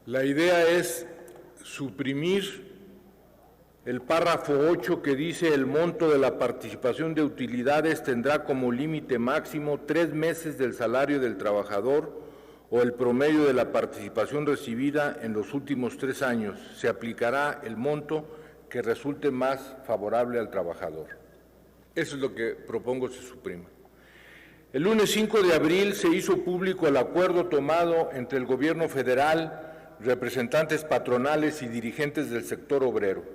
La idea es suprimir el párrafo 8 que dice: el monto de la participación de utilidades tendrá como límite máximo 3 meses del salario del trabajador o el promedio de la participación recibida en los últimos 3 años. Se aplicará el monto que resulte más favorable al trabajador. Eso es lo que propongo se suprima. El lunes 5 de abril se hizo público el acuerdo tomado entre el Gobierno federal, representantes patronales y dirigentes del sector obrero.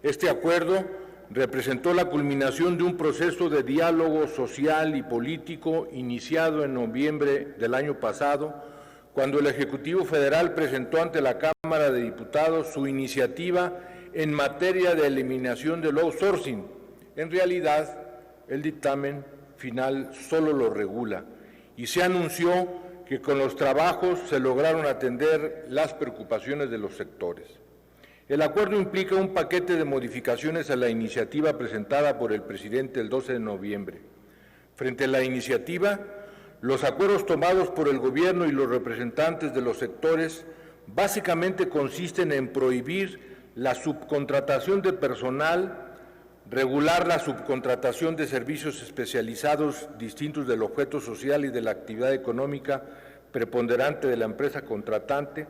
Este acuerdo representó la culminación de un proceso de diálogo social y político iniciado en noviembre del año pasado, cuando el Ejecutivo Federal presentó ante la Cámara de Diputados su iniciativa en materia de eliminación del outsourcing. En realidad, el dictamen final solo lo regula y se anunció que con los trabajos se lograron atender las preocupaciones de los sectores. El acuerdo implica un paquete de modificaciones a la iniciativa presentada por el presidente el 12 de noviembre. Frente a la iniciativa, los acuerdos tomados por el Gobierno y los representantes de los sectores básicamente consisten en prohibir la subcontratación de personal, regular la subcontratación de servicios especializados distintos del objeto social y de la actividad económica preponderante de la empresa contratante,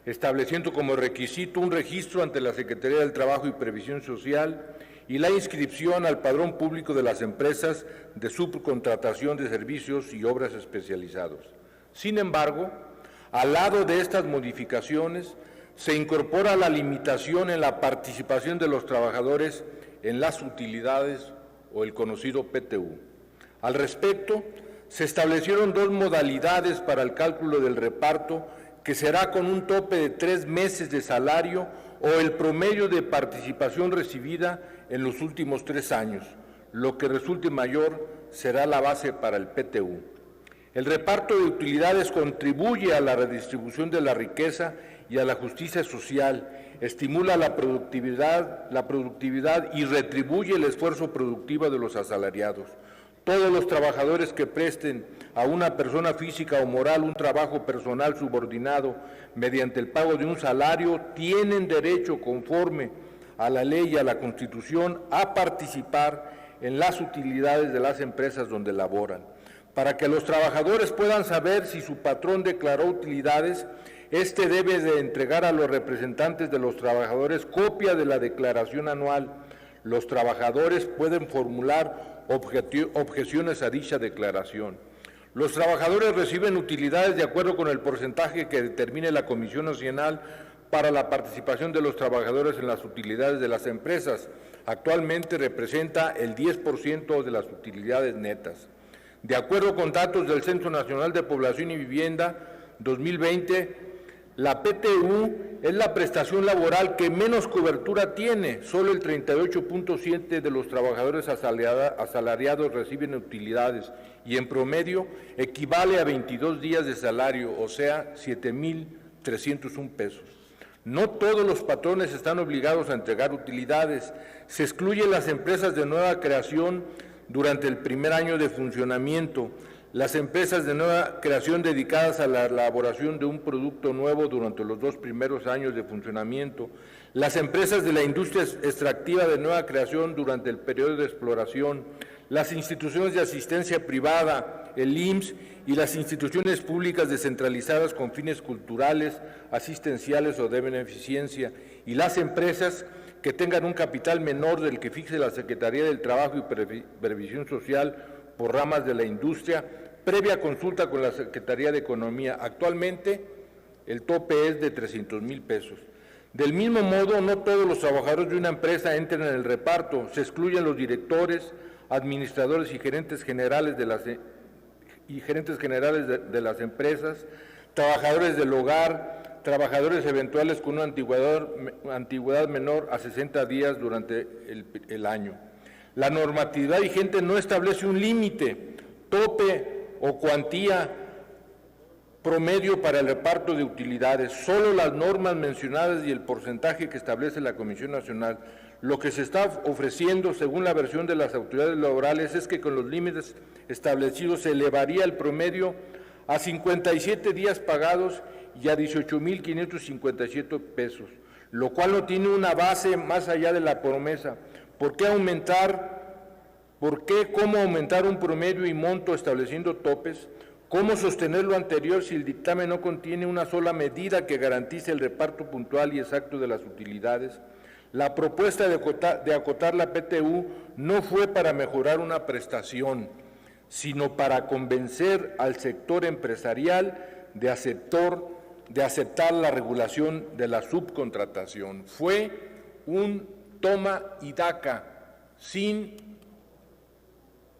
estableciendo como requisito un registro ante la Secretaría del Trabajo y Previsión Social y la inscripción al padrón público de las empresas de subcontratación de servicios y obras especializados. Sin embargo, al lado de estas modificaciones, se incorpora la limitación en la participación de los trabajadores en las utilidades o el conocido PTU. Al respecto, se establecieron 2 modalidades para el cálculo del reparto, que será con un tope de 3 meses de salario o el promedio de participación recibida en los últimos 3 años. Lo que resulte mayor será la base para el PTU. El reparto de utilidades contribuye a la redistribución de la riqueza y a la justicia social, estimula la productividad y retribuye el esfuerzo productivo de los asalariados. Todos los trabajadores que presten a una persona física o moral un trabajo personal subordinado mediante el pago de un salario tienen derecho, conforme a la ley y a la Constitución, a participar en las utilidades de las empresas donde laboran. Para que los trabajadores puedan saber si su patrón declaró utilidades, este debe de entregar a los representantes de los trabajadores copia de la declaración anual. Los trabajadores pueden formular objeciones a dicha declaración. Los trabajadores reciben utilidades de acuerdo con el porcentaje que determine la Comisión Nacional para la participación de los trabajadores en las utilidades de las empresas. Actualmente representa el 10% de las utilidades netas. De acuerdo con datos del Censo Nacional de Población y Vivienda 2020, la PTU es la prestación laboral que menos cobertura tiene. Solo el 38.7% de los trabajadores asalariados reciben utilidades y en promedio equivale a 22 días de salario, o sea, 7,301 pesos. No todos los patrones están obligados a entregar utilidades. Se excluyen las empresas de nueva creación durante el primer año de funcionamiento, las empresas de nueva creación dedicadas a la elaboración de un producto nuevo durante los 2 primeros años de funcionamiento, las empresas de la industria extractiva de nueva creación durante el periodo de exploración, las instituciones de asistencia privada, el IMSS y las instituciones públicas descentralizadas con fines culturales, asistenciales o de beneficencia, y las empresas que tengan un capital menor del que fixe la Secretaría del Trabajo y Previsión Social por ramas de la industria, previa consulta con la Secretaría de Economía. Actualmente, el tope es de 300,000 pesos. Del mismo modo, no todos los trabajadores de una empresa entran en el reparto. Se excluyen los directores, administradores y gerentes generales de las empresas, trabajadores del hogar, trabajadores eventuales con una antigüedad menor a 60 días durante el año. La normatividad vigente no establece un límite, tope o cuantía promedio para el reparto de utilidades, solo las normas mencionadas y el porcentaje que establece la Comisión Nacional. Lo que se está ofreciendo, según la versión de las autoridades laborales, es que con los límites establecidos se elevaría el promedio a 57 días pagados y a 18,557 pesos, lo cual no tiene una base más allá de la promesa. ¿Cómo aumentar un promedio y monto estableciendo topes? ¿Cómo sostener lo anterior si el dictamen no contiene una sola medida que garantice el reparto puntual y exacto de las utilidades? La propuesta de acotar la PTU no fue para mejorar una prestación, sino para convencer al sector empresarial de aceptar la regulación de la subcontratación. Fue un toma y daca, sin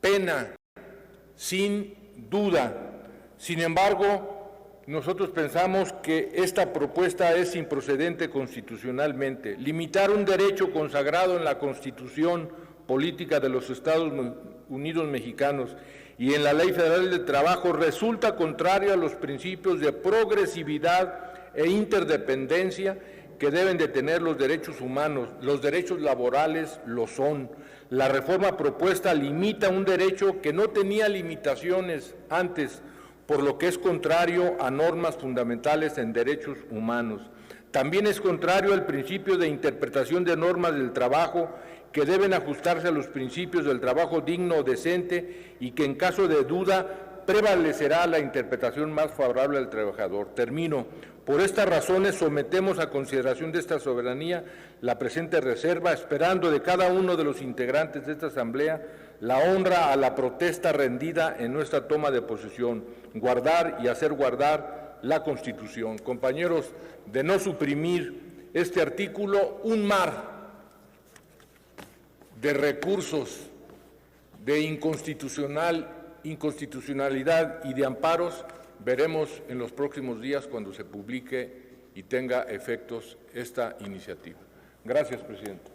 pena, sin duda. Sin embargo, nosotros pensamos que esta propuesta es improcedente constitucionalmente. Limitar un derecho consagrado en la Constitución Política de los Estados Unidos Mexicanos y en la Ley Federal del Trabajo resulta contrario a los principios de progresividad e interdependencia que deben de tener los derechos humanos. Los derechos laborales lo son. La reforma propuesta limita un derecho que no tenía limitaciones antes, por lo que es contrario a normas fundamentales en derechos humanos. También es contrario al principio de interpretación de normas del trabajo que deben ajustarse a los principios del trabajo digno o decente y que en caso de duda prevalecerá la interpretación más favorable al trabajador. Termino. Por estas razones sometemos a consideración de esta soberanía la presente reserva, esperando de cada uno de los integrantes de esta Asamblea la honra a la protesta rendida en nuestra toma de posesión, guardar y hacer guardar la Constitución. Compañeros, de no suprimir este artículo, un mar de recursos de inconstitucionalidad y de amparos veremos en los próximos días cuando se publique y tenga efectos esta iniciativa. Gracias, presidente.